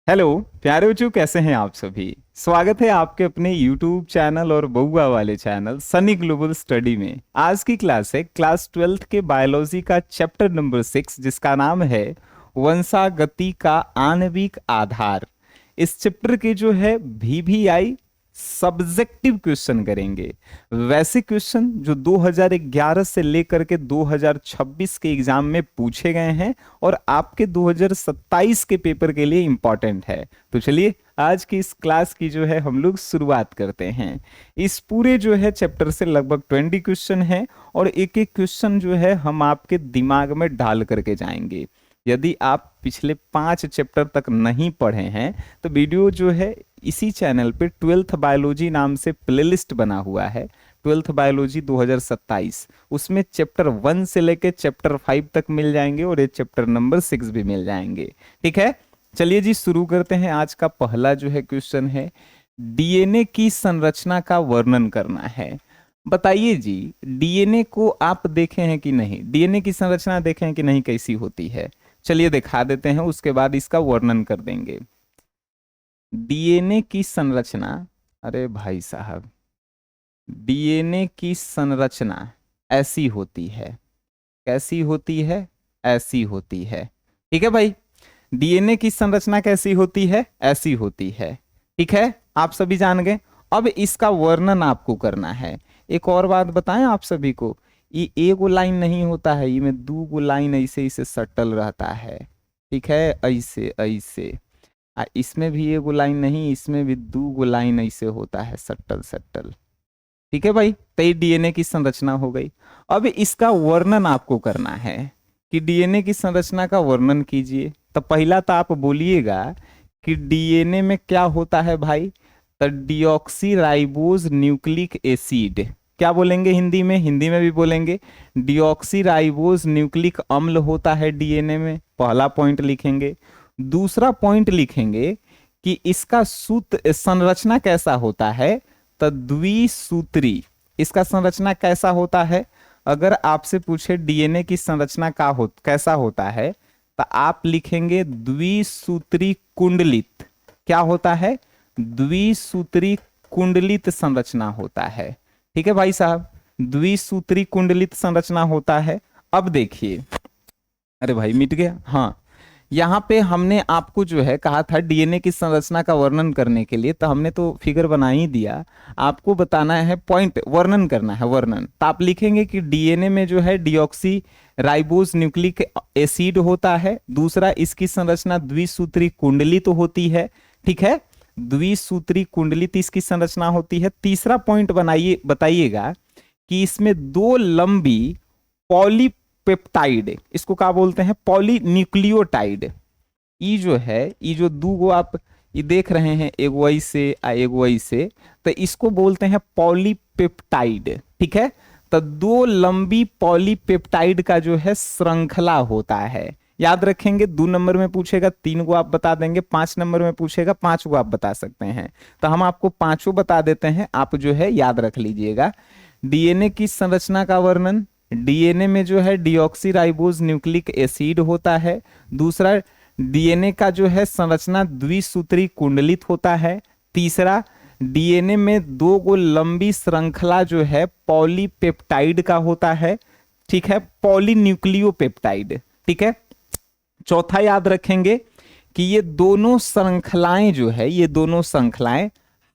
Hello प्यारे बच्चों, कैसे हैं आप सभी। स्वागत है आपके अपने YouTube चैनल और बउआ वाले चैनल सनी ग्लोबल स्टडी में। आज की क्लास है क्लास 12th के बायोलॉजी का चैप्टर नंबर 6, जिसका नाम है वंशागति का आणविक आधार। इस चैप्टर के जो है VVI सब्जेक्टिव क्वेश्चन करेंगे, वैसे क्वेश्चन जो 2011 से लेकर के 2026 के एग्जाम में पूछे गए हैं और आपके 2027 के पेपर के लिए इंपॉर्टेंट है। तो चलिए आज की इस क्लास की जो है हम लोग शुरुआत करते हैं। इस पूरे जो है चैप्टर से लगभग 20 क्वेश्चन हैं और एक एक क्वेश्चन जो है हम आपके दिमाग में डाल करके जाएंगे। यदि आप पिछले 5 चैप्टर तक नहीं पढ़े हैं तो वीडियो जो है इसी चैनल पे 12th बायोलॉजी नाम से प्लेलिस्ट बना हुआ है, 12th बायोलॉजी 2027। उसमें चैप्टर 1 से लेके चैप्टर 5 तक मिल जाएंगे और ये चैप्टर नंबर 6 भी मिल जाएंगे। ठीक है, चलिए जी शुरू करते हैं। आज का पहला जो है क्वेश्चन है, डीएनए की संरचना का वर्णन करना है। बताइए जी, डीएनए को आप देखे हैं कि नहीं, डीएनए की संरचना देखे हैं कि नहीं, कैसी होती है। चलिए दिखा देते हैं, उसके बाद इसका वर्णन कर देंगे। डीएनए की संरचना, अरे भाई साहब, डीएनए की संरचना ऐसी होती है। कैसी होती है? ऐसी होती है। ठीक है भाई, डीएनए की संरचना कैसी होती है? ऐसी होती है। ठीक है, आप सभी जान गए। अब इसका वर्णन आपको करना है। एक और बात बताएं आप सभी को, ये एगो लाइन नहीं होता है, ये में दो गो लाइन ऐसे ऐसे सटल रहता है। ठीक है, ऐसे ऐसे। इसमें भी एगो लाइन नहीं, इसमें भी दो गो लाइन ऐसे होता है, सटल सटल। ठीक है भाई, तो ये डीएनए की संरचना हो गई। अब इसका वर्णन आपको करना है कि डीएनए की संरचना का वर्णन कीजिए। तो पहला तो आप बोलिएगा कि डीएनए में क्या होता है भाई। तो डीऑक्सीराइबोज न्यूक्लिक एसिड। क्या बोलेंगे हिंदी में? हिंदी में भी बोलेंगे डीऑक्सीराइबोज न्यूक्लिक अम्ल होता है डीएनए में। पहला पॉइंट लिखेंगे। दूसरा पॉइंट लिखेंगे कि इसका सूत्र संरचना कैसा होता है। तो द्विसूत्री। इसका संरचना कैसा होता है? अगर आपसे पूछे डीएनए की संरचना कैसा होता है, तो आप लिखेंगे द्विसूत्री कुंडलित। क्या होता है? द्विसूत्री कुंडलित संरचना होता है। ठीक है भाई साहब, द्विसूत्री कुंडलित संरचना होता है। अब देखिए, अरे भाई मिट गया। हाँ, यहाँ पे हमने आपको जो है कहा था डीएनए की संरचना का वर्णन करने के लिए, तो हमने तो फिगर बना ही दिया। आपको बताना है पॉइंट, वर्णन करना है वर्णन। तो आप लिखेंगे कि डीएनए में जो है डीऑक्सी राइबोज न्यूक्लिक एसिड होता है। दूसरा, इसकी संरचना द्विसूत्री कुंडलित तो होती है। ठीक है, द्विसूत्री कुंडलित इसकी संरचना होती है। तीसरा पॉइंट बताइएगा कि इसमें दो लंबी पॉलीपेप्टाइड, इसको क्या बोलते हैं? पॉलीन्यूक्लियोटाइड। ये जो है, ये जो दो आप ये देख रहे हैं, एगो ऐसे एगो ऐसे, तो इसको बोलते हैं पॉलीपेप्टाइड। ठीक है, तो दो लंबी पॉलीपेप्टाइड का जो है श्रृंखला होता है। याद रखेंगे, 2 नंबर में पूछेगा 3 को आप बता देंगे, 5 नंबर में पूछेगा 5 को आप बता सकते हैं। तो हम आपको 5 बता देते हैं, आप जो है याद रख लीजिएगा। डीएनए की संरचना का वर्णन, डीएनए में जो है डीऑक्सीराइबोज न्यूक्लिक एसिड होता है। दूसरा, डीएनए का जो है संरचना द्विसूत्री कुंडलित होता है। तीसरा, डीएनए में दो गो लंबी श्रृंखला जो है पॉलीपेप्टाइड का होता है। ठीक है, पॉलीन्यूक्लियोपेप्टाइड। ठीक है, चौथा याद रखेंगे कि ये दोनों श्रृंखलाएं जो है, ये दोनों श्रृंखलाएं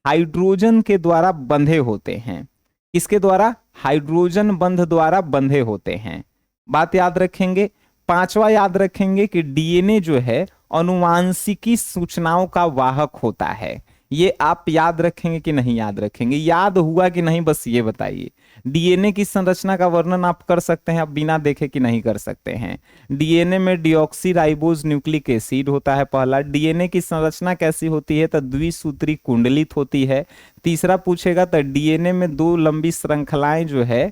हाइड्रोजन के द्वारा बंधे होते हैं। इसके द्वारा? हाइड्रोजन बंध द्वारा बंधे होते हैं। बात याद रखेंगे। पांचवा याद रखेंगे कि डीएनए जो है अनुवांशिकी सूचनाओं का वाहक होता है। ये आप याद रखेंगे कि नहीं याद रखेंगे? याद हुआ कि नहीं, बस ये बताइए। डीएनए की संरचना का वर्णन आप कर सकते हैं, आप बिना देखे कि नहीं कर सकते हैं। डीएनए में डीऑक्सीराइबोज न्यूक्लिक एसिड होता है पहला। डीएनए की संरचना कैसी होती है? तो द्विसूत्री कुंडलित होती है। तीसरा पूछेगा तो डीएनए में दो लंबी श्रृंखलाएं जो है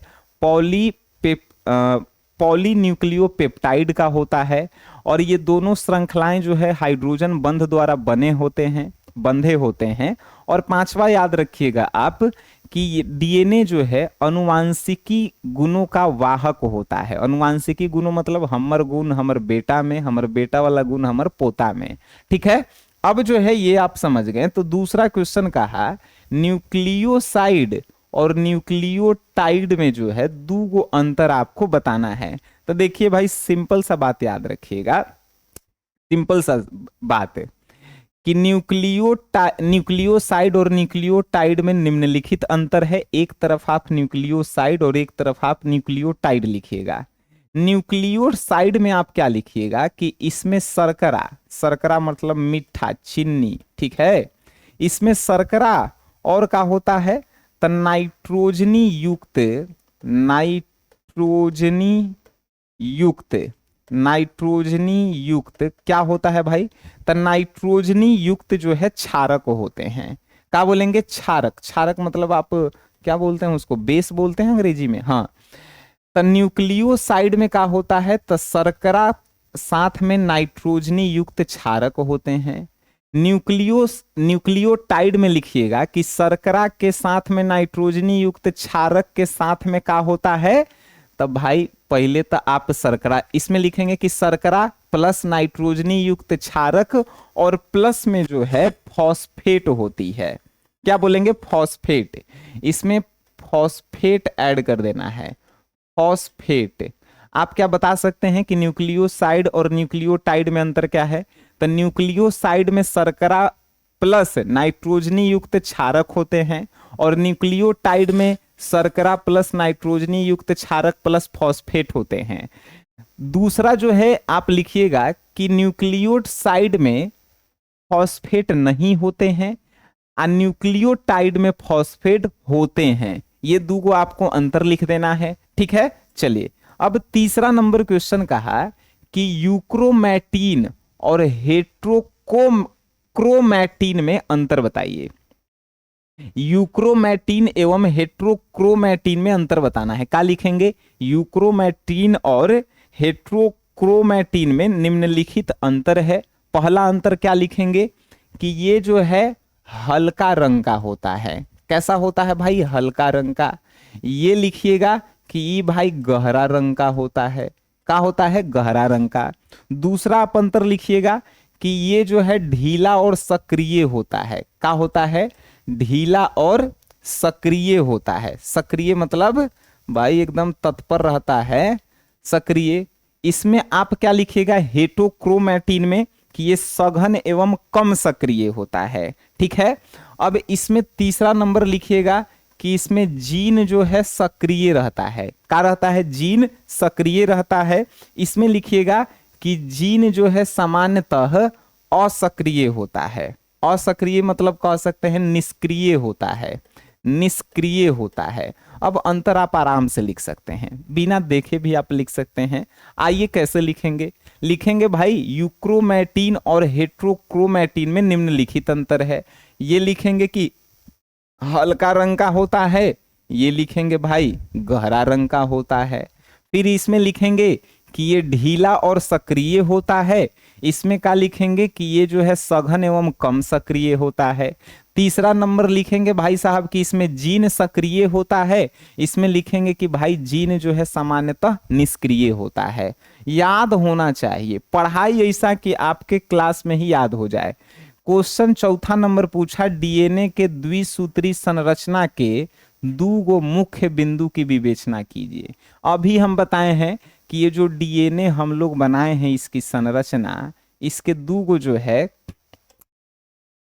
पॉलीन्यूक्लियोपेप्टाइड का होता है। और ये दोनों श्रृंखलाएं जो है हाइड्रोजन बंध द्वारा बंधे होते हैं। और पांचवा याद रखिएगा आप कि डीएनए जो है अनुवांशिकी गुणों का वाहक होता है। अनुवांशिकी गुणों मतलब हमर गुण हमर बेटा में, हमर बेटा वाला गुण हमर पोता में। ठीक है, अब जो है ये आप समझ गए। तो दूसरा क्वेश्चन कहा न्यूक्लियोसाइड और न्यूक्लियोटाइड में जो है दो गो अंतर आपको बताना है। तो देखिए भाई, सिंपल सा बात याद रखिएगा, सिंपल सा बात है कि न्यूक्लियोसाइड और न्यूक्लियोटाइड में निम्नलिखित अंतर है। एक तरफ आप न्यूक्लियोसाइड और एक तरफ आप न्यूक्लियोटाइड लिखिएगा। न्यूक्लियोसाइड में आप क्या लिखिएगा कि इसमें शर्करा, शर्करा मतलब मीठा, चीनी, ठीक है, इसमें शर्करा और क्या होता है तो नाइट्रोजनी युक्त, नाइट्रोजनी युक्त, नाइट्रोजनी युक्त क्या होता है भाई, तो नाइट्रोजनी युक्त जो है क्षारक होते हैं। क्या बोलेंगे, क्षारक, क्षारक मतलब आप क्या बोलते हैं उसको, बेस बोलते हैं अंग्रेजी में, हाँ। तो न्यूक्लियोसाइड में क्या होता है तो शर्करा साथ में नाइट्रोजनी युक्त क्षारक होते हैं। न्यूक्लियोटाइड में लिखिएगा कि शर्करा के साथ में नाइट्रोजनी युक्त क्षारक के साथ में क्या होता है, तब भाई पहले तो आप शर्करा इसमें लिखेंगे कि शर्करा प्लस नाइट्रोजनी युक्त क्षारक और प्लस में जो है फॉस्फेट होती है। क्या बोलेंगे, फॉस्फेट, इसमें फॉस्फेट ऐड कर देना है, फॉस्फेट। आप क्या बता सकते हैं कि न्यूक्लियोसाइड और न्यूक्लियोटाइड में अंतर क्या है, तो न्यूक्लियोसाइड में शर्करा प्लस नाइट्रोजनी युक्त क्षारक होते हैं और न्यूक्लियोटाइड में शर्करा प्लस नाइट्रोजनी युक्त क्षारक प्लस फॉस्फेट होते हैं। दूसरा जो है आप लिखिएगा कि न्यूक्लियोसाइड में फॉस्फेट नहीं होते हैं और न्यूक्लियोटाइड में फॉस्फेट होते हैं। ये दो को आपको अंतर लिख देना है, ठीक है। चलिए अब तीसरा नंबर क्वेश्चन कहा कि यूक्रोमैटिन और हेट्रोक्रोमैटिन में अंतर बताइए। यूक्रोमैटिन एवं हेट्रोक्रोमैटिन में अंतर बताना है। क्या लिखेंगे, यूक्रोमैटिन और हेट्रोक्रोमैटिन में निम्नलिखित अंतर है। पहला अंतर क्या लिखेंगे कि ये जो है हल्का रंग का होता है। कैसा होता है भाई, हल्का रंग का। ये लिखिएगा कि ये भाई गहरा रंग का होता है। क्या होता है, गहरा रंग का। दूसरा आप अंतर लिखिएगा कि ये जो है ढीला और सक्रिय होता है। क्या होता है, ढीला और सक्रिय होता है। सक्रिय मतलब भाई एकदम तत्पर रहता है, सक्रिय। इसमें आप क्या लिखिएगा, हेटेरोक्रोमैटिन में कि ये सघन एवं कम सक्रिय होता है, ठीक है। अब इसमें तीसरा नंबर लिखिएगा कि इसमें जीन जो है सक्रिय रहता है। क्या रहता है, जीन सक्रिय रहता है। इसमें लिखिएगा कि जीन जो है सामान्यतः असक्रिय होता है। असक्रिय मतलब कह सकते हैं निष्क्रिय होता है, निष्क्रिय होता है। अब अंतर आप आराम से लिख सकते हैं, बिना देखे भी आप लिख सकते हैं। आइए कैसे लिखेंगे, लिखेंगे भाई यूक्रोमैटिन और हेट्रोक्रोमैटिन में निम्नलिखित अंतर है। ये लिखेंगे कि हल्का रंग का होता है, ये लिखेंगे भाई गहरा रंग का होता है। फिर इसमें लिखेंगे कि ये ढीला और सक्रिय होता है। इसमें क्या लिखेंगे कि ये जो है सघन एवं कम सक्रिय होता है। तीसरा नंबर लिखेंगे भाई साहब कि इसमें जीन सक्रिय होता है। इसमें लिखेंगे कि भाई जीन जो है सामान्यतः निष्क्रिय होता है। याद होना चाहिए, पढ़ाई ऐसा कि आपके क्लास में ही याद हो जाए। क्वेश्चन चौथा नंबर पूछा डीएनए के द्विसूत्री संरचना के दो गो मुख्य बिंदु की विवेचना कीजिए। अभी हम बताए हैं कि ये जो डीएनए हम लोग बनाए हैं इसकी संरचना, इसके दो गो जो है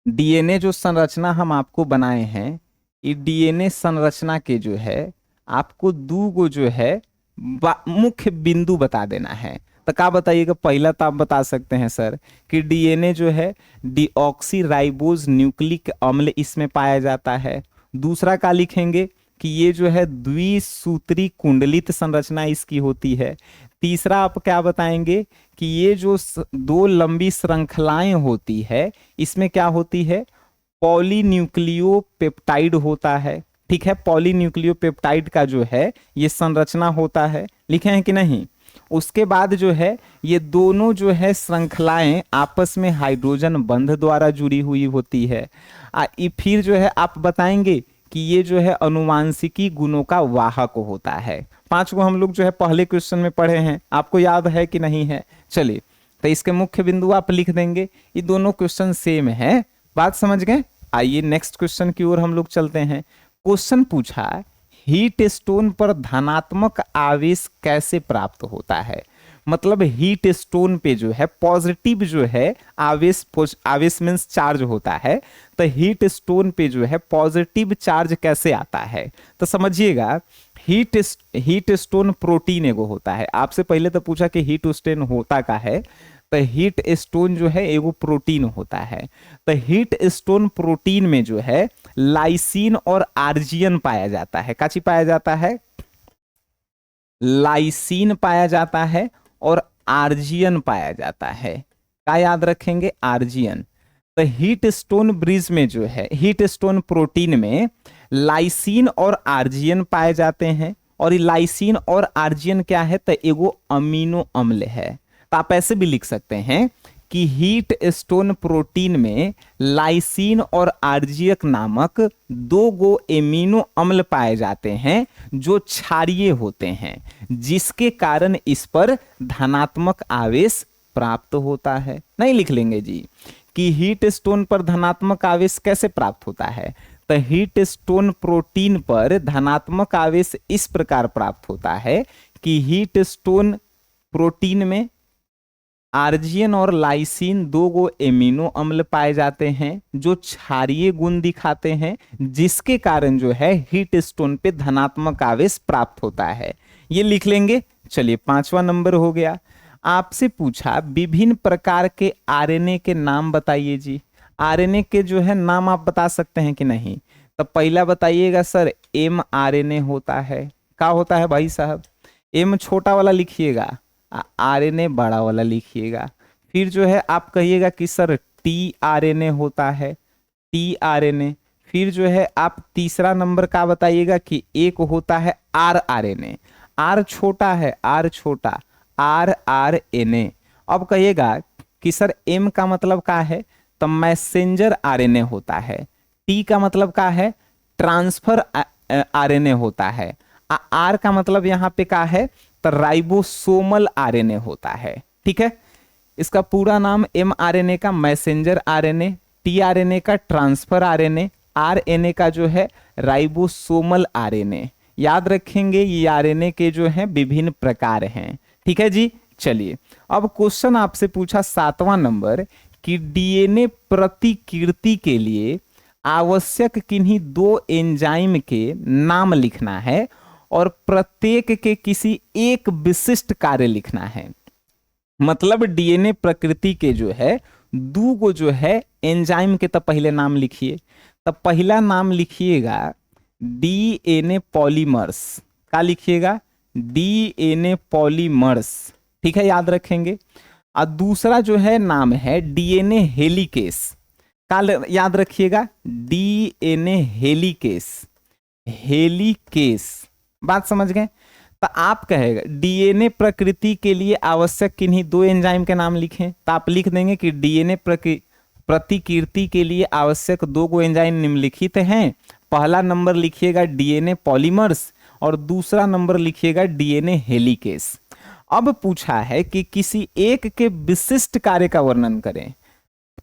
डीएनए जो संरचना हम आपको बनाए हैं, ये डीएनए संरचना के जो है आपको दो गो जो है मुख्य बिंदु बता देना है। तो क्या बताइएगा, पहला तो आप बता सकते हैं सर कि डीएनए जो है डीऑक्सीराइबोज न्यूक्लिक अम्ल इसमें पाया जाता है। दूसरा क्या लिखेंगे कि ये जो है द्विसूत्री कुंडलित संरचना इसकी होती है। तीसरा आप क्या बताएंगे कि ये जो दो लंबी श्रृंखलाएं होती है इसमें क्या होती है, पॉलीन्यूक्लियोपेप्टाइड होता है, ठीक है। पॉलीन्यूक्लियोपेप्टाइड का जो है ये संरचना होता है, लिखे हैं कि नहीं। उसके बाद जो है ये दोनों जो है श्रृंखलाएं आपस में हाइड्रोजन बंध द्वारा जुड़ी हुई होती है। फिर जो है आप बताएंगे कि ये जो है अनुवांशिकी गुणों का वाहक होता है। 5 को हम लोग जो है पहले क्वेश्चन में पढ़े हैं, आपको याद है कि नहीं है। चलिए तो इसके मुख्य बिंदु आप लिख देंगे। ये दोनों क्वेश्चन सेम है, बात समझ गए। आइए नेक्स्ट क्वेश्चन की ओर हम लोग चलते हैं। क्वेश्चन पूछा हीट स्टोन पर धनात्मक आवेश कैसे प्राप्त होता है। मतलब हीट स्टोन पे जो है पॉजिटिव जो है आवेश, आवेश मीन्स चार्ज होता है, तो हीट स्टोन पे जो है पॉजिटिव चार्ज कैसे आता है। तो समझिएगा, हीट स्टोन प्रोटीन एगो होता है। आपसे पहले तो पूछा कि हीट स्टोन होता का है, तो हीट स्टोन जो है एगो प्रोटीन होता है। तो हीट स्टोन प्रोटीन में जो है लाइसिन और आर्जियन पाया जाता है। काची पाया जाता है? लाइसिन पाया जाता है और आर्जियन पाया जाता है। क्या याद रखेंगे? आर्जियन। तो हीट स्टोन ब्रिज में जो है हीट स्टोन प्रोटीन में लाइसिन और आर्जियन पाए जाते हैं। और ये लाइसिन और आर्जियन क्या है? तो एगो अमीनो अम्ल है। तो आप ऐसे भी लिख सकते हैं कि हीट स्टोन प्रोटीन में लाइसिन और आर्जियक नामक दो गो एमिनो अम्ल पाए जाते हैं जो क्षारीय होते हैं, जिसके कारण इस पर धनात्मक आवेश प्राप्त होता है। नहीं लिख लेंगे जी कि हीट स्टोन पर धनात्मक आवेश कैसे प्राप्त होता है। तो हीट स्टोन प्रोटीन पर धनात्मक आवेश इस प्रकार प्राप्त होता है कि हीट स्टोन प्रोटीन में आर्जियन और लाइसिन दो गो एमिनो अम्ल पाए जाते हैं जो क्षारीय गुण दिखाते हैं, जिसके कारण जो है हीट स्टोन पे धनात्मक आवेश प्राप्त होता है। ये लिख लेंगे। चलिए 5वां नंबर हो गया। आपसे पूछा विभिन्न प्रकार के आरएनए के नाम बताइए जी। आरएनए के जो है नाम आप बता सकते हैं कि नहीं? तो पहला बताइएगा सर, एम आरएनए होता है। क्या होता है भाई साहब? एम छोटा वाला लिखिएगा, आरएनए बड़ा वाला लिखिएगा। फिर जो है आप कहिएगा कि सर टी आरएनए होता है, टी आरएनए। फिर जो है आप तीसरा नंबर का बताइएगा कि एक होता है आर आरएनए। आर छोटा है, आर छोटा, आर आर एन ए। अब कहिएगा कि सर एम का मतलब क्या है? तो मैसेंजर आरएनए होता है। टी का मतलब क्या है? ट्रांसफर आरएनए होता है। आर का मतलब यहाँ पे क्या है? तो राइबोसोमल आरएनए होता है। ठीक है, इसका पूरा नाम एम आरएनए का मैसेंजर आरएनए, टी आरएनए का ट्रांसफर आरएनए, आरएनए का जो है राइबोसोमल आरएनए। याद रखेंगे ये आरएनए के जो हैं विभिन्न प्रकार हैं। ठीक है जी। चलिए अब क्वेश्चन आपसे पूछा 7वां नंबर कि डीएनए प्रतिकृति के लिए आवश्यक किन्हीं दो एंजाइम के नाम लिखना है और प्रत्येक के किसी एक विशिष्ट कार्य लिखना है। मतलब डीएनए प्रकृति के जो है दो गो जो है एंजाइम के, तो पहले नाम लिखिए। तो पहला नाम लिखिएगा डीएनए पॉलीमर्स। क्या लिखिएगा? DNA polymers. ठीक है, याद रखेंगे। और दूसरा जो है नाम है डीएनए हेलिकेस। क्या याद रखिएगा? DNA helicase, helicase. बात समझ गए? तो आप कहेगा डीएनए प्रकृति के लिए आवश्यक किन्हीं दो एंजाइम के नाम लिखें। तो आप लिख देंगे कि डीएनए प्रतिकृति के लिए आवश्यक दो गो एंजाइम निम्नलिखित हैं। पहला नंबर लिखिएगा डीएनए पॉलीमर्स और दूसरा नंबर लिखिएगा डीएनए हेलिकेस। अब पूछा है कि किसी एक के विशिष्ट कार्य का वर्णन करें।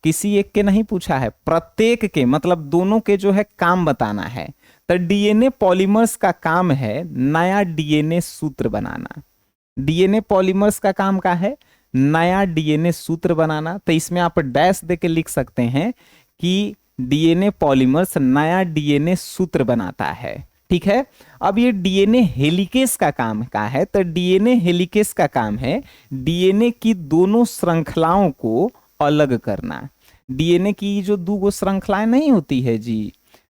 किसी एक के नहीं पूछा है, प्रत्येक के, मतलब दोनों के जो है काम बताना है। तो डीएनए पॉलीमर्स का काम है नया डीएनए सूत्र बनाना। डीएनए पॉलीमर्स का काम क्या है? नया डीएनए सूत्र बनाना। तो इसमें आप डैश देके लिख सकते हैं कि डीएनए पॉलीमर्स नया डीएनए सूत्र बनाता है। ठीक है। अब ये डीएनए हेलिकेस का काम क्या है? तो डीएनए हेलिकेस का काम है डीएनए की दोनों श्रृंखलाओं को अलग करना। डीएनए की जो दो गो श्रृंखलाएं नहीं होती है जी,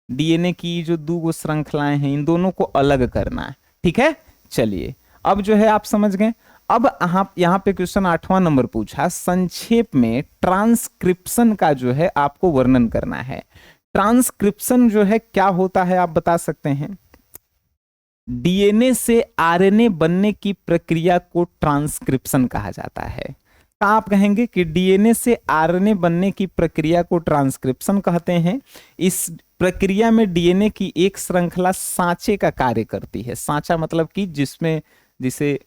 डीएनए की जो दो गो श्रृंखलाएं हैं, इन दोनों को अलग करना। ठीक है। चलिए अब जो है आप समझ गए। अब यहाँ पे क्वेश्चन 8वां नंबर पूछा, संक्षेप में ट्रांसक्रिप्शन का जो है आपको वर्णन करना है। ट्रांसक्रिप्शन जो है क्या होता है आप बता सकते हैं? डीएनए से आरएनए बनने की प्रक्रिया को ट्रांसक्रिप्शन कहा जाता है। तो आप कहेंगे कि डीएनए से आरएनए बनने की प्रक्रिया को ट्रांसक्रिप्शन कहते हैं। इस प्रक्रिया में डीएनए की एक श्रृंखला सांचे का कार्य करती है। सांचा मतलब कि जिसमें जिसे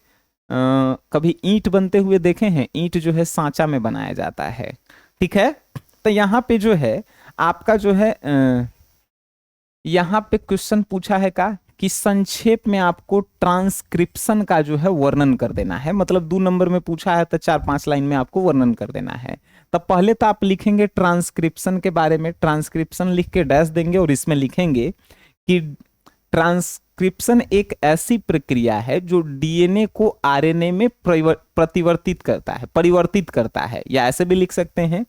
कभी ईंट बनते हुए देखे हैं? ईंट जो है सांचा में बनाया जाता है, ठीक है। तो यहाँ पे जो है आपका जो है यहाँ पे क्वेश्चन पूछा है का कि संक्षेप में आपको ट्रांसक्रिप्शन का जो है वर्णन कर देना है। मतलब 2 नंबर में पूछा है तो 4-5 लाइन में आपको वर्णन कर देना है। तब पहले तो आप लिखेंगे ट्रांसक्रिप्शन के बारे में, ट्रांसक्रिप्शन लिख के डैश देंगे और इसमें लिखेंगे कि ट्रांसक्रिप्शन एक ऐसी प्रक्रिया है जो डीएनए को आरएनए में परिवर्तित करता है, या ऐसे भी लिख सकते हैं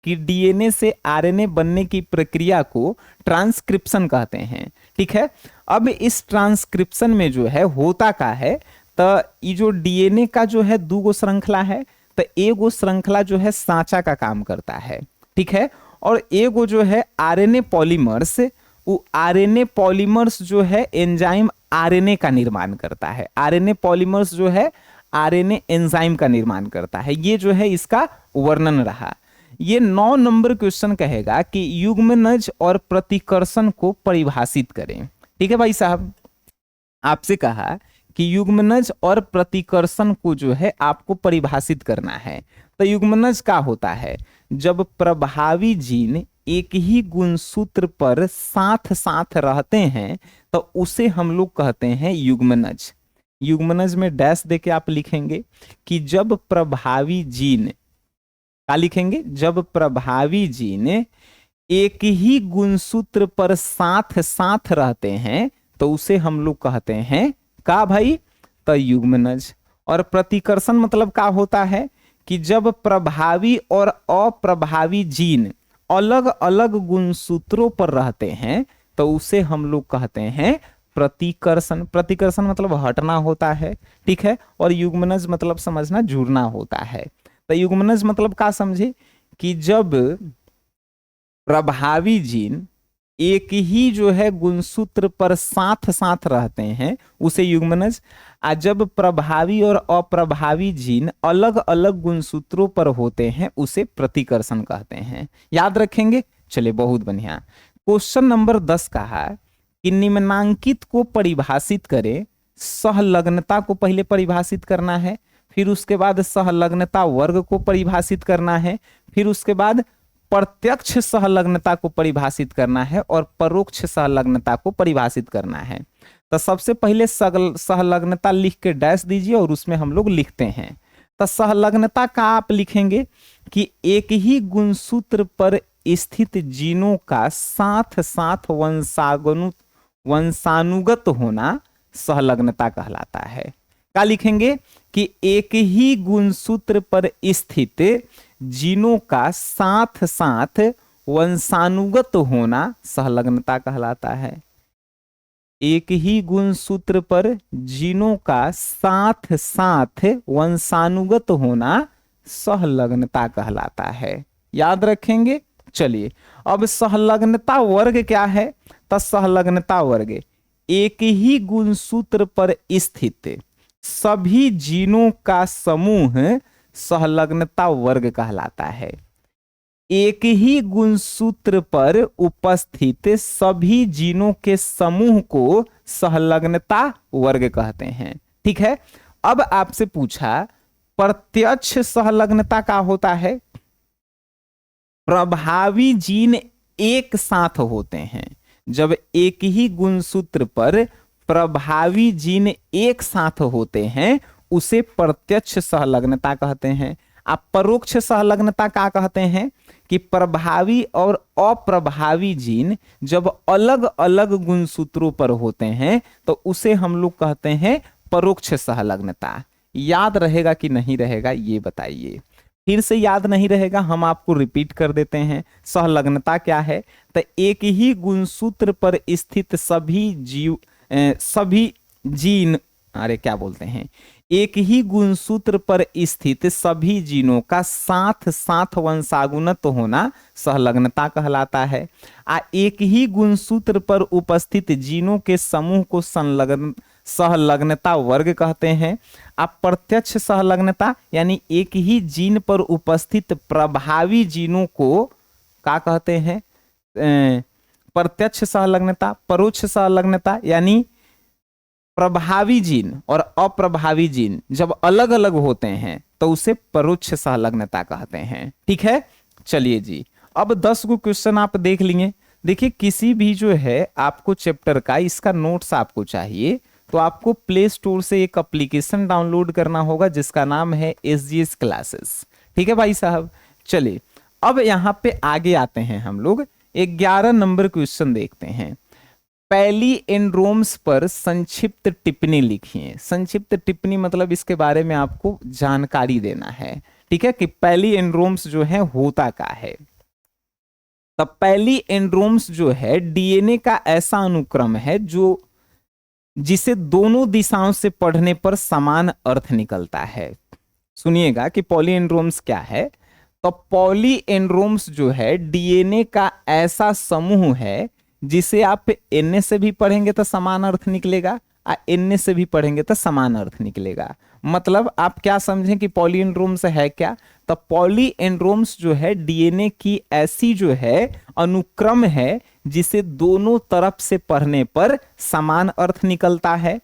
कि डीएनए से आरएनए बनने की प्रक्रिया को ट्रांसक्रिप्शन कहते हैं, ठीक है। अब इस ट्रांसक्रिप्शन में जो है होता का है, तो ये जो डीएनए का जो है 2 श्रृंखला है, तो एगो श्रृंखला जो है सांचा का काम करता है, ठीक है। और एगो जो है आरएनए पॉलीमर्स, वो आरएनए पॉलीमर्स जो है एंजाइम आरएनए का निर्माण करता है। आरएनए पॉलीमर्स जो है आरएनए एंजाइम का निर्माण करता है। ये जो है इसका वर्णन रहा। ये 9 नंबर क्वेश्चन कहेगा कि युग्मनज और प्रतिकर्षण को परिभाषित करें, ठीक है भाई साहब। आपसे कहा कि युग्मनज और प्रतिकर्षण को जो है आपको परिभाषित करना है। तो युग्मनज क्या होता है? जब प्रभावी जीन एक ही गुणसूत्र पर साथ साथ रहते हैं तो उसे हम लोग कहते हैं युग्मनज। युग्मनज में डैश देके आप लिखेंगे कि जब प्रभावी जीन, क्या लिखेंगे? जब प्रभावी जीन एक ही गुणसूत्र पर साथ साथ रहते हैं तो उसे हम लोग कहते हैं का भाई? तो युग्मनज। और प्रतिकर्षण मतलब क्या होता है कि जब प्रभावी और अप्रभावी जीन अलग अलग गुणसूत्रों पर रहते हैं तो उसे हम लोग कहते हैं प्रतिकर्षण। प्रतिकर्षण मतलब हटना होता है, ठीक है। और युग्मनज मतलब समझना जुड़ना होता है। तो युग्मनज मतलब क्या समझे कि जब प्रभावी जीन एक ही जो है गुणसूत्र पर साथ साथ रहते हैं उसे युग्मनज, और जब प्रभावी और अप्रभावी जीन अलग अलग गुणसूत्रों पर होते हैं उसे प्रतिकर्षण कहते हैं। याद रखेंगे? चलिए बहुत बढ़िया। क्वेश्चन नंबर 10 कहा कि निम्नांकित को परिभाषित करें। सहलग्नता को पहले परिभाषित करना है, फिर उसके बाद सहलग्नता वर्ग को परिभाषित करना है, फिर उसके बाद प्रत्यक्ष सहलग्नता को परिभाषित करना है और परोक्ष सहलग्नता को परिभाषित करना है। तो सबसे पहले सहलग्नता लिख के डैश दीजिए और उसमें हम लोग लिखते हैं। तो सहलग्नता का आप लिखेंगे कि एक ही गुणसूत्र पर स्थित जीनों का साथ साथ वंशानुगत होना सहलग्नता कहलाता है। क्या लिखेंगे कि एक ही गुणसूत्र पर स्थित जीनों का साथ साथ वंशानुगत होना सहलग्नता कहलाता है। एक ही गुणसूत्र पर जीनों का साथ साथ वंशानुगत होना सहलग्नता कहलाता है। याद रखेंगे? चलिए अब सहलग्नता वर्ग क्या है? तो सहलग्नता वर्ग एक ही गुणसूत्र पर स्थित सभी जीनों का समूह सहलग्नता वर्ग कहलाता है। एक ही गुणसूत्र पर उपस्थित सभी जीनों के समूह को सहलग्नता वर्ग कहते हैं, ठीक है। अब आपसे पूछा प्रत्यक्ष सहलग्नता का होता है। प्रभावी जीन एक साथ होते हैं। जब एक ही गुणसूत्र पर प्रभावी जीन एक साथ होते हैं उसे प्रत्यक्ष सहलग्नता कहते हैं। आप परोक्ष सहलग्नता क्या कहते हैं कि प्रभावी और अप्रभावी जीन जब अलग अलग गुणसूत्रों पर होते हैं तो उसे हम लोग कहते हैं परोक्ष सहलग्नता। याद रहेगा कि नहीं रहेगा ये बताइए। फिर से याद नहीं रहेगा, हम आपको रिपीट कर देते हैं। सहलग्नता क्या है? तो एक ही गुणसूत्र पर स्थित सभी जीन, अरे क्या बोलते हैं, एक ही गुणसूत्र पर स्थित सभी जीनों का साथ साथ वंशानुगत होना सहलग्नता कहलाता है। एक ही गुणसूत्र पर उपस्थित जीनों के समूह को सहलग्नता वर्ग कहते हैं। प्रत्यक्ष सहलग्नता यानी एक ही जीन पर उपस्थित प्रभावी जीनों को क्या कहते हैं? प्रत्यक्ष सहलग्नता। परोक्ष सहलग्नता यानी प्रभावी जीन और अप्रभावी जीन जब अलग अलग होते हैं तो उसे परोक्ष संलग्नता कहते हैं। ठीक है, चलिए जी, अब 10 गो क्वेश्चन आप देख लिए। देखिए, किसी भी जो है आपको चैप्टर का इसका नोट्स आपको चाहिए तो आपको प्ले स्टोर से एक एप्लीकेशन डाउनलोड करना होगा जिसका नाम है SGS क्लासेस। ठीक है भाई साहब, चलिए अब यहां पे आगे आते हैं, हम लोग 11 नंबर क्वेश्चन देखते हैं। पहली एंड्रोम्स पर संक्षिप्त टिप्पणी लिखिए। संक्षिप्त टिप्पणी मतलब इसके बारे में आपको जानकारी देना है। ठीक है, कि पहली एंड्रोम्स जो है होता क्या है। तब पहली एंड्रोम्स जो है डीएनए का ऐसा अनुक्रम है जो जिसे दोनों दिशाओं से पढ़ने पर समान अर्थ निकलता है। सुनिएगा कि पॉलीएंड्रोम्स क्या है। तो पॉलीएंड्रोम्स जो है डीएनए का ऐसा समूह है जिसे आप एनए से भी पढ़ेंगे तो समान अर्थ निकलेगा और एनए से भी पढ़ेंगे तो समान अर्थ निकलेगा। मतलब आप क्या समझें कि पॉलीएंड्रोम्स है क्या। तो पॉलीएंड्रोम्स जो है डीएनए की ऐसी जो है अनुक्रम है जिसे दोनों तरफ से पढ़ने पर समान अर्थ निकलता है।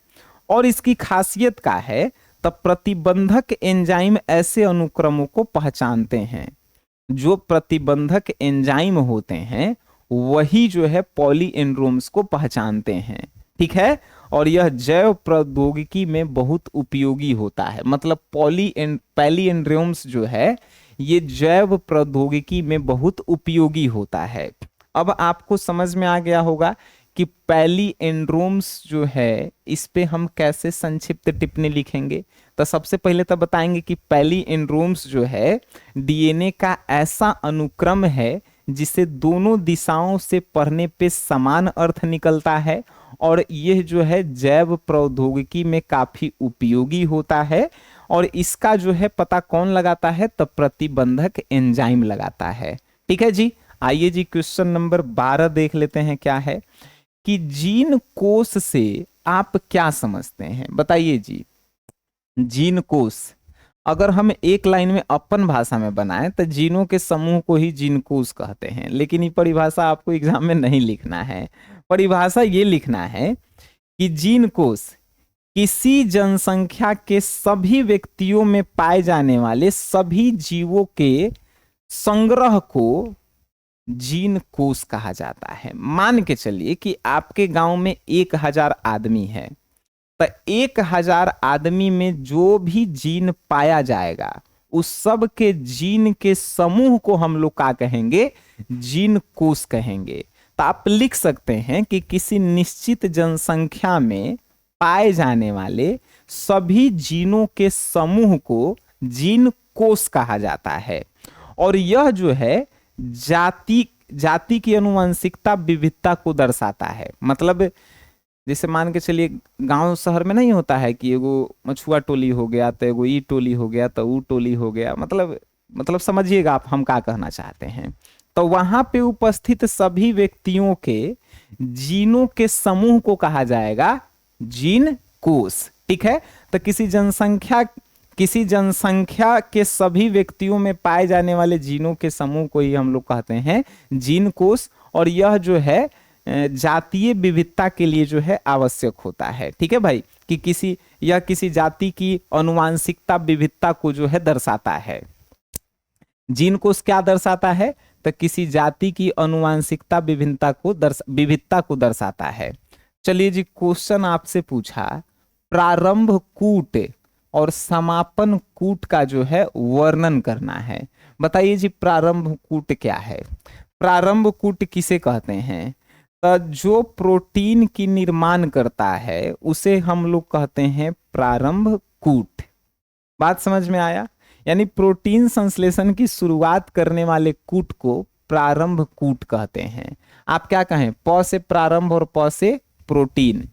और इसकी खासियत क्या है, तब प्रतिबंधक एंजाइम ऐसे अनुक्रमों को पहचानते हैं। जो प्रतिबंधक एंजाइम होते हैं वही जो है पॉलीएंड्रोम्स को पहचानते हैं। ठीक है, और यह जैव प्रौद्योगिकी में बहुत उपयोगी होता है। मतलब पॉलीएंड्रोम्स जो है ये जैव प्रौद्योगिकी में बहुत उपयोगी होता है। अब आपको समझ में आ गया होगा कि पॉलीएंड्रोम्स जो है इस पे हम कैसे संक्षिप्त टिप्पणी लिखेंगे। तो सबसे पहले तो बताएंगे कि पॉलीएंड्रोम्स जो है डीएनए का ऐसा अनुक्रम है जिसे दोनों दिशाओं से पढ़ने पे समान अर्थ निकलता है और यह जो है जैव प्रौद्योगिकी में काफी उपयोगी होता है। और इसका जो है पता कौन लगाता है, तो प्रतिबंधक एंजाइम लगाता है। ठीक है जी, आइए जी क्वेश्चन नंबर 12 देख लेते हैं। क्या है कि जीन कोश से आप क्या समझते हैं, बताइए जी। जीन कोश अगर हम एक लाइन में अपन भाषा में बनाएं तो जीनों के समूह को ही जीन कोश कहते हैं। लेकिन ये परिभाषा आपको एग्जाम में नहीं लिखना है। परिभाषा ये लिखना है कि जीन कोश किसी जनसंख्या के सभी व्यक्तियों में पाए जाने वाले सभी जीवों के संग्रह को जीन कोश कहा जाता है। मान के चलिए कि आपके गांव में 1000 आदमी है, तो 1000 आदमी में जो भी जीन पाया जाएगा उस सब के जीन के समूह को हम लोग क्या कहेंगे, जीन कोश कहेंगे। तो आप लिख सकते हैं कि किसी निश्चित जनसंख्या में पाए जाने वाले सभी जीनों के समूह को जीन कोश कहा जाता है। और यह जो है जाति की आनुवंशिकता विविधता को दर्शाता है। मतलब जैसे मान के चलिए गांव शहर में नहीं होता है कि एगो मछुआ टोली हो गया तो एगो ई टोली हो गया तो ऊ टोली हो गया। मतलब समझिएगा आप हम क्या कहना चाहते हैं। तो वहां पे उपस्थित सभी व्यक्तियों के जीनों के समूह को कहा जाएगा जीन कोश। ठीक है, तो किसी जनसंख्या के सभी व्यक्तियों में पाए जाने वाले जीनों के समूह को ही हम लोग कहते हैं जीन कोश। और यह जो है जातीय विविधता के लिए जो है आवश्यक होता है। ठीक है भाई, कि किसी जाति की आनुवंशिकता विविधता को जो है दर्शाता है। जीन कोश क्या दर्शाता है, तो किसी जाति की आनुवंशिकता विविधता को दर्शाता है। चलिए जी, क्वेश्चन आपसे पूछा प्रारंभ कूट और समापन कूट का जो है वर्णन करना है। बताइए जी प्रारंभ कूट क्या है। प्रारंभ कूट किसे कहते हैं, तो जो प्रोटीन की निर्माण करता है उसे हम लोग कहते हैं प्रारंभ कूट। बात समझ में आया, यानी प्रोटीन संश्लेषण की शुरुआत करने वाले कूट को प्रारंभ कूट कहते हैं। आप क्या कहें, प से प्रारंभ और प से प्रोटीन।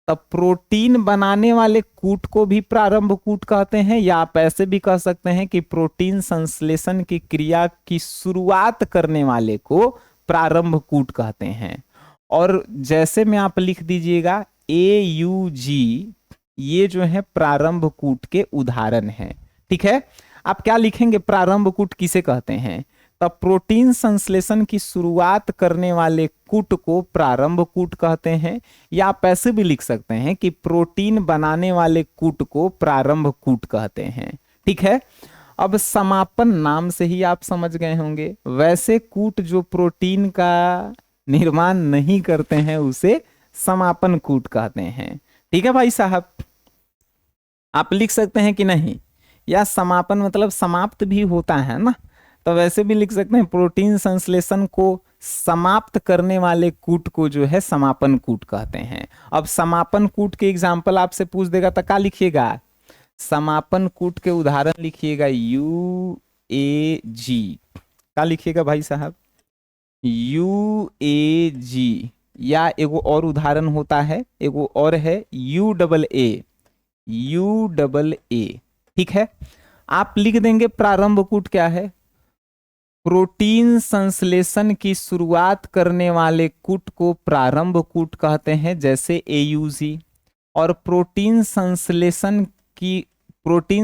तब प्रोटीन बनाने वाले कूट को भी प्रारंभ कूट कहते हैं, या आप ऐसे भी कह सकते हैं कि प्रोटीन संश्लेषण की क्रिया की शुरुआत करने वाले को प्रारंभ कूट कहते हैं। और जैसे में आप लिख दीजिएगा AUG, ये जो है प्रारंभ कूट के उदाहरण हैं। ठीक है, आप क्या लिखेंगे, प्रारंभ कूट किसे कहते हैं, तब प्रोटीन संश्लेषण की शुरुआत करने वाले कूट को प्रारंभ कूट कहते हैं, या आप ऐसे भी लिख सकते हैं कि प्रोटीन बनाने वाले कूट को प्रारंभ कूट कहते हैं। ठीक है, अब समापन नाम से ही आप समझ गए होंगे, वैसे कूट जो प्रोटीन का निर्माण नहीं करते हैं उसे समापन कूट कहते हैं। ठीक है भाई साहब, आप लिख सकते हैं कि नहीं, या समापन मतलब समाप्त भी होता है ना, तो वैसे भी लिख सकते हैं प्रोटीन संश्लेषण को समाप्त करने वाले कूट को जो है समापन कूट कहते हैं। अब समापन कूट के एग्जाम्पल आपसे पूछ देगा तो क्या लिखिएगा, समापन कूट के उदाहरण लिखिएगा UAG, क्या लिखिएगा भाई साहब, UAG, या एगो और उदाहरण होता है, एगो और है UAA, UAA। ठीक है, आप लिख देंगे प्रारंभ कूट क्या है, प्रोटीन संश्लेषण की शुरुआत करने वाले कूट को प्रारंभ कूट कहते हैं, जैसे AUG, और प्रोटीन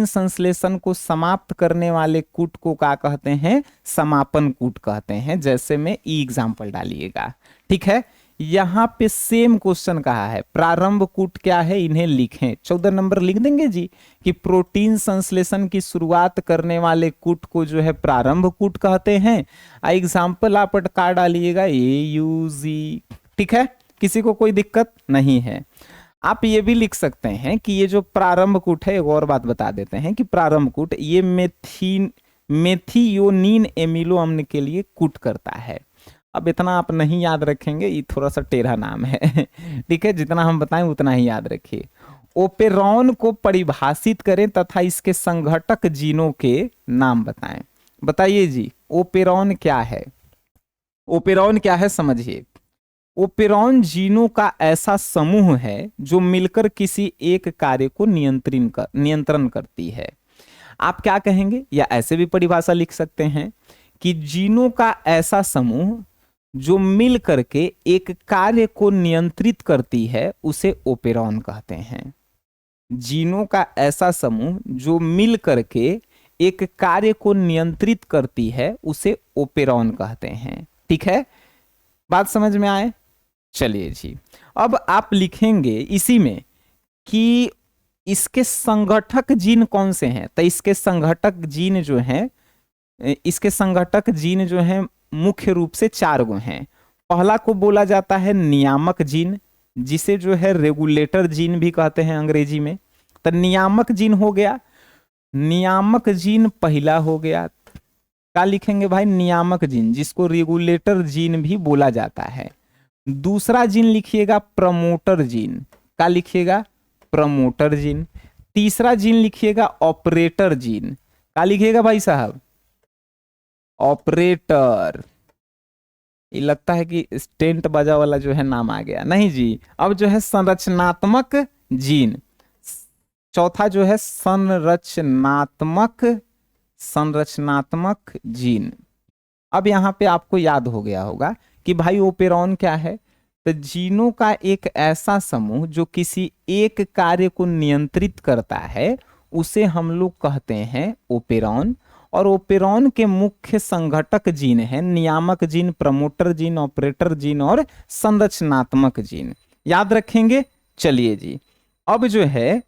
संश्लेषण को समाप्त करने वाले कूट को क्या कहते हैं, समापन कूट कहते हैं, जैसे में एग्जाम्पल डालिएगा। ठीक है, यहां पे सेम क्वेश्चन कहा है, प्रारंभ कूट क्या है, इन्हें लिखें। 14 नंबर लिख देंगे जी कि प्रोटीन संश्लेषण की शुरुआत करने वाले कूट को जो है प्रारंभ कूट कहते हैं। एग्जाम्पल आप अटका डालिएगा AUG। ठीक है, किसी को कोई दिक्कत नहीं है। आप ये भी लिख सकते हैं कि ये जो प्रारंभ कूट है, एक और बात बता देते हैं कि प्रारंभ कूट ये मेथियोनिन एमिनो अम्ल के लिए कूट करता है। अब इतना आप नहीं याद रखेंगे, ये थोड़ा सा टेढ़ा नाम है। ठीक है, जितना हम बताएं उतना ही याद रखिए। ओपेरॉन को परिभाषित करें तथा इसके संघटक जीनों के नाम बताएं। बताइए जी, ओपेरॉन क्या है, ओपेरॉन क्या है समझिए। ओपेरॉन जीनों का ऐसा समूह है जो मिलकर किसी एक कार्य को नियंत्रण करती है। आप क्या कहेंगे, या ऐसे भी परिभाषा लिख सकते हैं कि जीनों का ऐसा समूह जो मिल करके एक कार्य को नियंत्रित करती है उसे ओपेरॉन कहते हैं। जीनों का ऐसा समूह जो मिल करके एक कार्य को नियंत्रित करती है उसे ओपेरॉन कहते हैं। ठीक है, बात समझ में आए। चलिए जी, अब आप लिखेंगे इसी में कि इसके संघटक जीन कौन से हैं। तो इसके संघटक जीन जो हैं मुख्य रूप से 4 गो हैं। पहला को बोला जाता है नियामक जीन, जिसे जो है रेगुलेटर जीन भी कहते हैं अंग्रेजी में। तो नियामक जीन हो गया, नियामक जीन पहला हो गया। क्या लिखेंगे भाई, नियामक जीन, जिसको रेगुलेटर जीन भी बोला जाता है। दूसरा जीन लिखिएगा प्रमोटर जीन, क्या लिखिएगा, प्रमोटर जीन। तीसरा जीन लिखिएगा ऑपरेटर जीन, क्या लिखिएगा भाई साहब, ऑपरेटर। ये लगता है कि स्टेंट बजा वाला जो है नाम आ गया, नहीं जी। अब जो है संरचनात्मक जीन, चौथा जो है संरचनात्मक जीन। अब यहां पे आपको याद हो गया होगा कि भाई ओपेरॉन क्या है, तो जीनों का एक ऐसा समूह जो किसी एक कार्य को नियंत्रित करता है उसे हम लोग कहते हैं ओपेरॉन। और ओपेरॉन के मुख्य संघटक जीन हैं नियामक gene, promoter gene, operator gene और संरचनात्मक जीन। याद रखेंगे। चलिए जी, अब जो है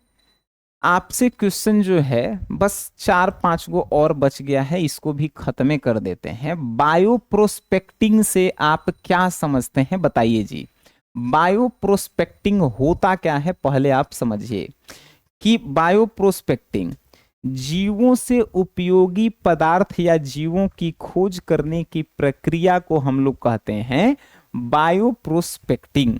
आपसे क्वेश्चन जो है बस 4-5 गो और बच गया है, इसको भी खत्म कर देते हैं। बायोप्रोस्पेक्टिंग से आप क्या समझते हैं बताइए जी। बायोप्रोस्पेक्टिंग होता क्या है पहले आप समझिए कि बायोप्रोस्पेक्टिंग जीवों से उपयोगी पदार्थ या जीवों की खोज करने की प्रक्रिया को हम लोग कहते हैं बायोप्रोस्पेक्टिंग।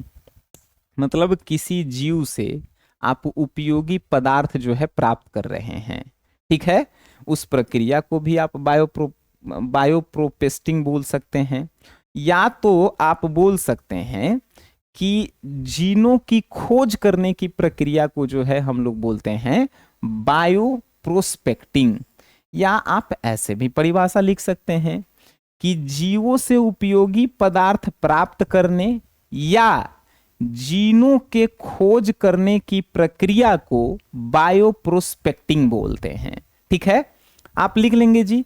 मतलब किसी जीव से आप उपयोगी पदार्थ जो है प्राप्त कर रहे हैं, ठीक है, उस प्रक्रिया को भी आप बायोप्रोस्पेक्टिंग बोल सकते हैं। या तो आप बोल सकते हैं कि जीनों की खोज करने की प्रक्रिया को जो है हम लोग बोलते हैं बायोप्रोस्पेक्टिंग। या आप ऐसे भी परिभाषा लिख सकते हैं कि जीवों से उपयोगी पदार्थ प्राप्त करने या जीनों के खोज करने की प्रक्रिया को बायोप्रोस्पेक्टिंग बोलते हैं। ठीक है, आप लिख लेंगे जी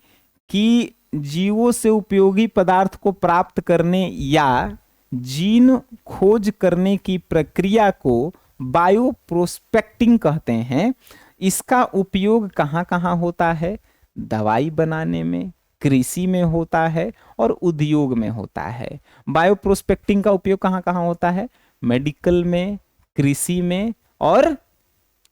कि जीवों से उपयोगी पदार्थ को प्राप्त करने या जीन खोज करने की प्रक्रिया को बायोप्रोस्पेक्टिंग कहते हैं। इसका उपयोग कहाँ कहाँ होता है? दवाई बनाने में, कृषि में होता है और उद्योग में होता है। बायोप्रोस्पेक्टिंग का उपयोग कहाँ कहाँ होता है? मेडिकल में, कृषि में और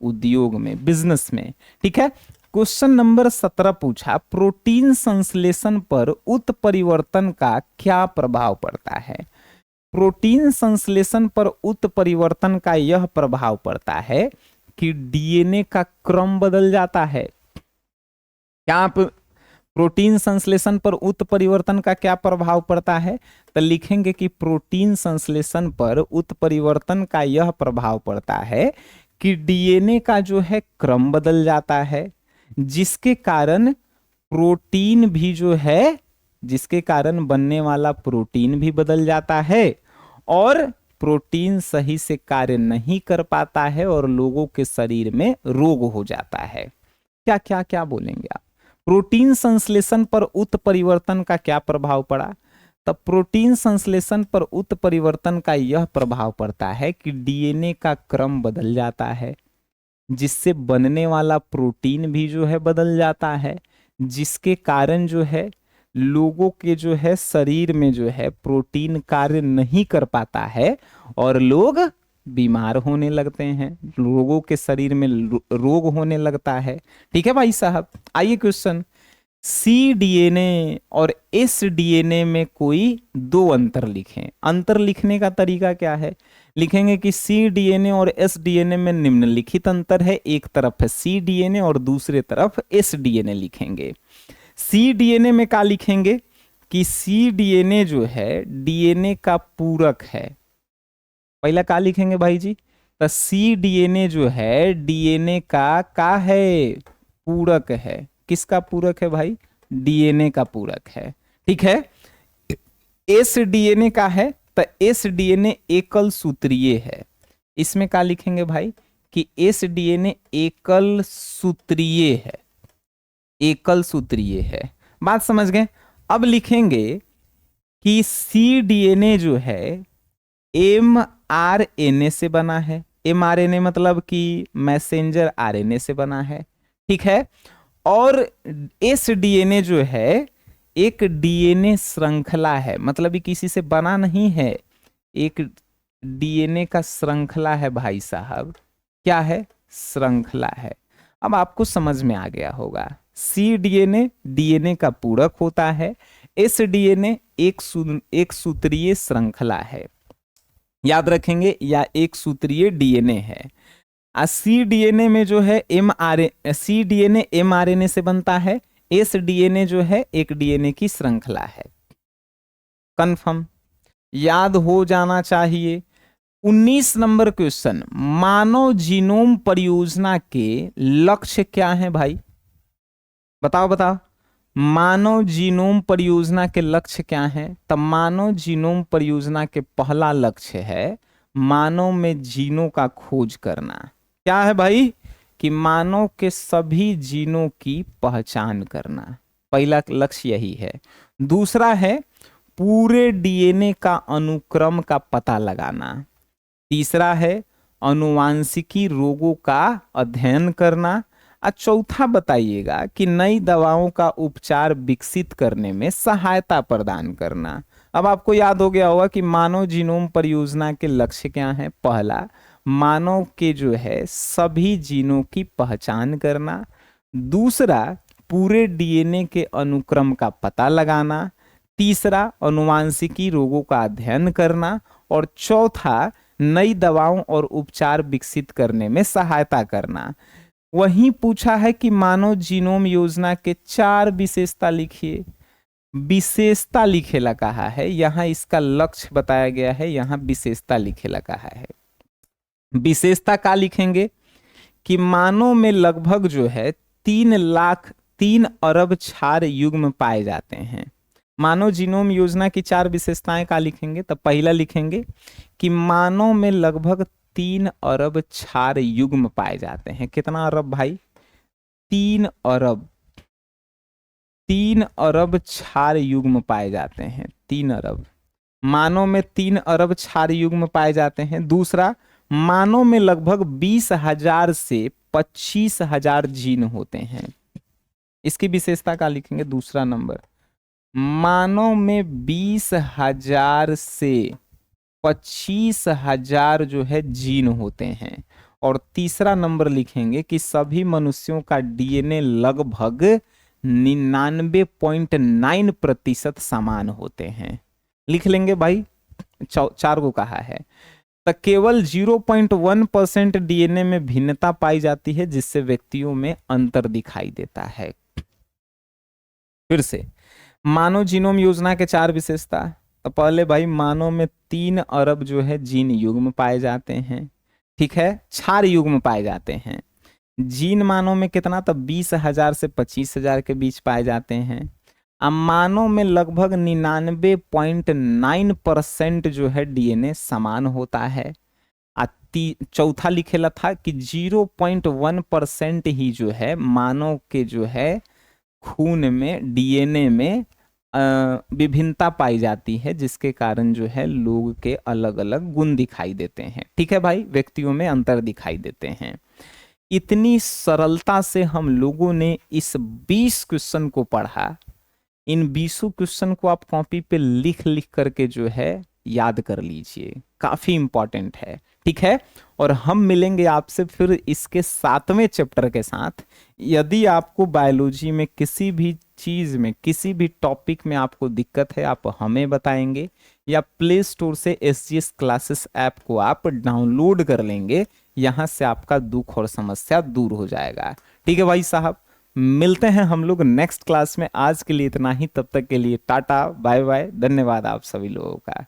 उद्योग में, बिजनेस में। ठीक है। क्वेश्चन नंबर 17 पूछा, प्रोटीन संश्लेषण पर उत्परिवर्तन का क्या प्रभाव पड़ता है? प्रोटीन संश्लेषण पर उत्परिवर्तन का यह प्रभाव पड़ता है कि डीएनए का क्रम बदल जाता है। क्या आप प्रोटीन संश्लेषण पर उत्परिवर्तन का क्या प्रभाव पड़ता है? तो लिखेंगे कि प्रोटीन संश्लेषण पर उत्परिवर्तन का यह प्रभाव पड़ता है कि डीएनए का जो है क्रम बदल जाता है, जिसके कारण प्रोटीन भी जो है, जिसके कारण बनने वाला प्रोटीन भी बदल जाता है और प्रोटीन सही से कार्य नहीं कर पाता है और लोगों के शरीर में रोग हो जाता है। क्या क्या क्या बोलेंगे आप? प्रोटीन संश्लेषण पर उत्परिवर्तन का क्या प्रभाव पड़ा? तब प्रोटीन संश्लेषण पर उत्परिवर्तन का यह प्रभाव पड़ता है कि डीएनए का क्रम बदल जाता है, जिससे बनने वाला प्रोटीन भी जो है बदल जाता है, जिसके कारण जो है लोगों के जो है शरीर में जो है प्रोटीन कार्य नहीं कर पाता है और लोग बीमार होने लगते हैं, लोगों के शरीर में रोग होने लगता है। ठीक है भाई साहब। आइए क्वेश्चन, सी डीएनए और एस डीएनए में कोई दो अंतर लिखें। अंतर लिखने का तरीका क्या है? लिखेंगे कि सी डीएनए और एस डीएनए में निम्नलिखित अंतर है। एक तरफ है सी डीएनए और दूसरे तरफ एस डीएनए लिखेंगे। सी डीएनए में क्या लिखेंगे कि सी डीएनए जो है डीएनए का पूरक है। पहला क्या लिखेंगे भाई जी? तो सी डीएनए जो है डीएनए का है, पूरक है। किसका पूरक है भाई? डीएनए का पूरक है। ठीक है। एस डीएनए का है तो एस डीएनए एकल सूत्रीय है। इसमें क्या लिखेंगे भाई कि एस डीएनए एकल सूत्रीय है, एकल सूत्रीय है। बात समझ गए? अब लिखेंगे कि सी डीएनए जो है mRNA से बना है। mRNA मतलब कि मैसेंजर आरएनए से बना है। ठीक है। और एस डीएनए जो है एक डीएनए श्रृंखला है, मतलब ये किसी से बना नहीं है, एक डीएनए का श्रृंखला है भाई साहब। क्या है? श्रृंखला है। अब आपको समझ में आ गया होगा। सी डीएनए डीएनए का पूरक होता है, एस डीएनए एक सूत्रीय श्रृंखला है। याद रखेंगे, या एक सूत्रीय डीएनए है। सी डीएनए में जो है सी डीएनए mRNA से बनता है, एस डीएनए जो है एक डीएनए की श्रृंखला है। कंफर्म? याद हो जाना चाहिए। 19 नंबर क्वेश्चन, मानव जीनोम परियोजना के लक्ष्य क्या है भाई? बताओ बताओ, मानव जीनोम परियोजना के लक्ष्य क्या है? तब मानव जीनोम परियोजना के पहला लक्ष्य है मानव में जीनों का खोज करना। क्या है भाई? कि मानव के सभी जीनों की पहचान करना। पहला लक्ष्य यही है। दूसरा है पूरे डीएनए का अनुक्रम का पता लगाना। तीसरा है आनुवांशिकी रोगों का अध्ययन करना। और चौथा बताइएगा कि नई दवाओं का उपचार विकसित करने में सहायता प्रदान करना। अब आपको याद हो गया होगा कि मानव जीनोम परियोजना के लक्ष्य क्या है? पहला, मानव के जो है सभी जीनों की पहचान करना। दूसरा, पूरे डीएनए के अनुक्रम का पता लगाना। तीसरा, आनुवांशिकी रोगों का अध्ययन करना। और चौथा, नई दवाओं और उपचार विकसित करने में सहायता करना। वहीं पूछा है कि मानव जीनोम योजना के 4 विशेषता लिखिए। विशेषता लिखेला कहा है, यहां इसका लक्ष्य बताया गया है, यहां विशेषता लिखेला कहा है। विशेषता का लिखेंगे कि मानव में लगभग जो है 3 अरब क्षार युग्म पाए जाते हैं। मानव जीनोम योजना की 4 विशेषताएं का लिखेंगे। तो पहला लिखेंगे कि मानव में लगभग 3 अरब क्षार युग्म पाए जाते हैं। कितना अरब भाई? 3 अरब। 3 अरब क्षार युग्म पाए जाते हैं। 3 अरब मानव में 3 अरब क्षार युग्म पाए जाते हैं। दूसरा, मानव में लगभग 20,000 से 25,000 जीन होते हैं। इसकी विशेषता का लिखेंगे दूसरा नंबर, मानव में 20,000 से 25,000 जो है जीन होते हैं। और तीसरा नंबर लिखेंगे कि सभी मनुष्यों का डीएनए लगभग 99.9% समान होते हैं। लिख लेंगे भाई, 4 को कहा है। तो केवल 0.1% डीएनए में भिन्नता पाई जाती है, जिससे व्यक्तियों में अंतर दिखाई देता है। फिर से, मानव जीनोम योजना के 4 विशेषता। तो पहले भाई, मानव में 3 अरब जो है जीन युग्म पाए जाते हैं, ठीक है, क्षार युग्म पाए जाते हैं। जीन मानव में कितना, तो 20,000 से 25,000 के बीच पाए जाते हैं। अब मानव में लगभग 99.9% जो है डीएनए समान होता है। चौथा लिखेला था कि 0.1% ही जो है मानव के जो है खून में, डीएनए में विभिन्नता पाई जाती है, जिसके कारण जो है लोग के अलग अलग गुण दिखाई देते हैं। ठीक है भाई, व्यक्तियों में अंतर दिखाई देते हैं। इतनी सरलता से हम लोगों ने इस 20 क्वेश्चन को पढ़ा। इन 20 क्वेश्चन को आप कॉपी पे लिख लिख करके जो है याद कर लीजिए, काफी इंपॉर्टेंट है। ठीक है, और हम मिलेंगे आपसे फिर इसके 7वें चैप्टर के साथ। यदि आपको बायोलॉजी में किसी भी चीज में, किसी भी टॉपिक में आपको दिक्कत है, आप हमें बताएंगे, या प्ले स्टोर से SGS क्लासेस ऐप को आप डाउनलोड कर लेंगे। यहां से आपका दुख और समस्या दूर हो जाएगा। ठीक है भाई साहब, मिलते हैं हम लोग नेक्स्ट क्लास में। आज के लिए इतना ही, तब तक के लिए टाटा बाय बाय, धन्यवाद आप सभी लोगों का।